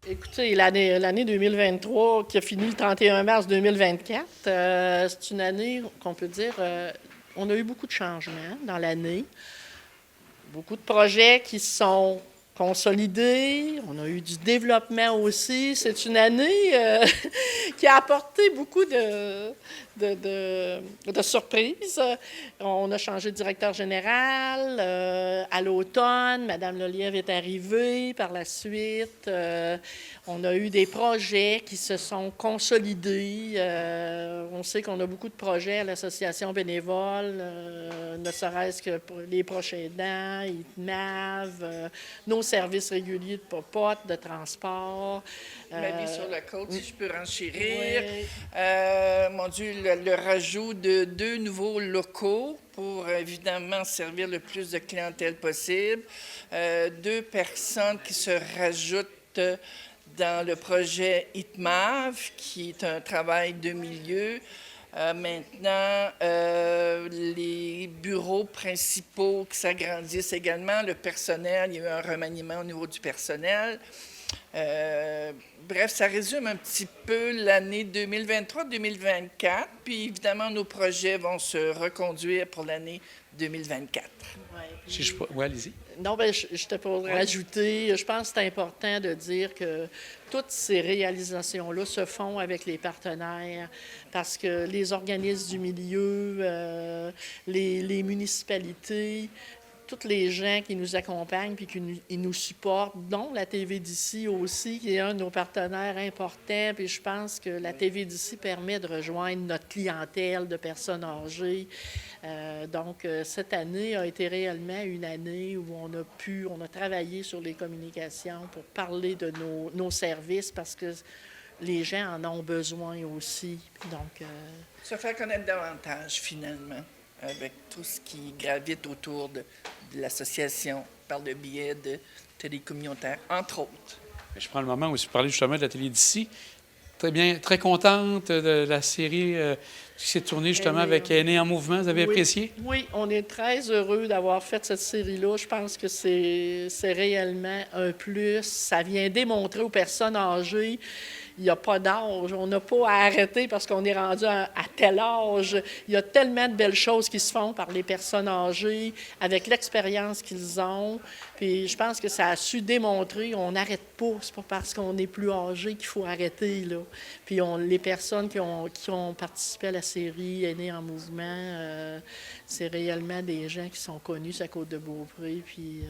Écoutez, l'année 2023 qui a fini le 31 mars 2024, c'est une année qu'on peut dire, on a eu beaucoup de changements dans l'année, beaucoup de projets qui se sont consolidés, on a eu du développement aussi. C'est une année qui a apporté beaucoup de surprises. On a changé de directeur général. À l'automne, Mme Lelièvre est arrivée. Par la suite, on a eu des projets qui se sont consolidés. On sait qu'on a beaucoup de projets à l'association bénévole, ne serait-ce que pour les proches aidants, ITMAV, nos services réguliers de popote, de transport. Ma vie sur la côte, si je peux renchérir. Oui. Mon Dieu, le rajout de 2 nouveaux locaux pour évidemment servir le plus de clientèle possible. 2 personnes qui se rajoutent dans le projet ITMAV, qui est un travail de milieu. Maintenant, les bureaux principaux qui s'agrandissent également, le personnel, il y a eu un remaniement au niveau du personnel. Bref, ça résume un petit peu l'année 2023-2024, puis évidemment, nos projets vont se reconduire pour l'année 2024. Oui, allez-y. Non, bien, je te pourrais rajouter, je pense que c'est important de dire que toutes ces réalisations-là se font avec les partenaires parce que les organismes du milieu, les municipalités, tous les gens qui nous accompagnent puis qui nous supportent, dont la TV d'ici aussi, qui est un de nos partenaires importants. Puis je pense que la TV d'ici permet de rejoindre notre clientèle de personnes âgées. Donc, cette année a été réellement une année où on a travaillé sur les communications pour parler de nos services parce que les gens en ont besoin aussi. Donc, se faire connaître davantage, finalement, avec tout ce qui gravite autour de l'association par le biais de télécommunautaires, entre autres. Je prends le moment aussi pour parler justement de la télé d'ici. Très bien, très contente de la série qui s'est tournée justement avec Aînés en mouvement. Vous avez apprécié? Oui, on est très heureux d'avoir fait cette série-là. Je pense que c'est réellement un plus. Ça vient démontrer aux personnes âgées il n'y a pas d'âge. On n'a pas à arrêter parce qu'on est rendu à tel âge. Il y a tellement de belles choses qui se font par les personnes âgées avec l'expérience qu'ils ont. Puis je pense que ça a su démontrer on n'arrête pas. C'est pas parce qu'on est plus âgé qu'il faut arrêter, là. Puis les personnes qui ont participé à la série Aînés en mouvement, c'est réellement des gens qui sont connus sur la Côte-de-Beaupré puis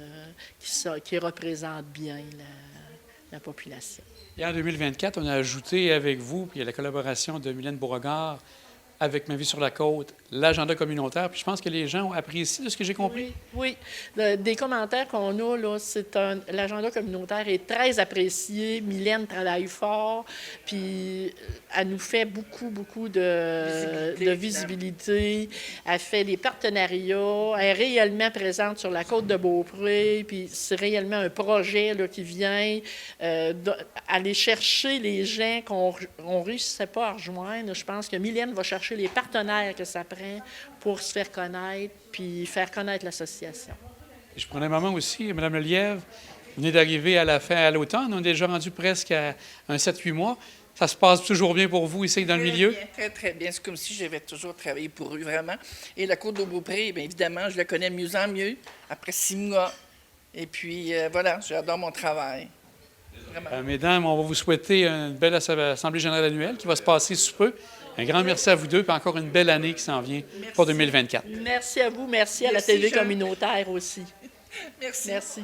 qui représentent bien la population. Et en 2024, on a ajouté avec vous, puis il y a la collaboration de Mylène Beauregard avec Ma vie sur la côte, l'agenda communautaire. Puis je pense que les gens ont apprécié de ce que j'ai compris. Oui. Des commentaires qu'on a, là, l'agenda communautaire est très apprécié. Mylène travaille fort, puis elle nous fait beaucoup de visibilité. Elle fait des partenariats. Elle est réellement présente sur la côte de Beaupré, puis c'est réellement un projet là, qui vient aller chercher les gens qu'on ne réussissait pas à rejoindre. Je pense que Mylène va chercher les partenaires que ça prend pour se faire connaître puis faire connaître l'association. Et je prenais un moment aussi, Mme Lelièvre, vous venez d'arriver à l'automne, on est déjà rendu presque à un 7-8 mois. Ça se passe toujours bien pour vous ici dans le milieu? Bien, très bien. C'est comme si j'avais toujours travaillé pour eux, vraiment. Et la Côte de Beaupré, bien évidemment, je la connais de mieux en mieux, après 6 mois. Et puis, voilà, j'adore mon travail. Mesdames, on va vous souhaiter une belle Assemblée générale annuelle qui va se passer sous peu. Un grand merci à vous deux, puis encore une belle année qui s'en vient pour 2024. Merci à vous, merci à la TV communautaire aussi. Merci. Merci.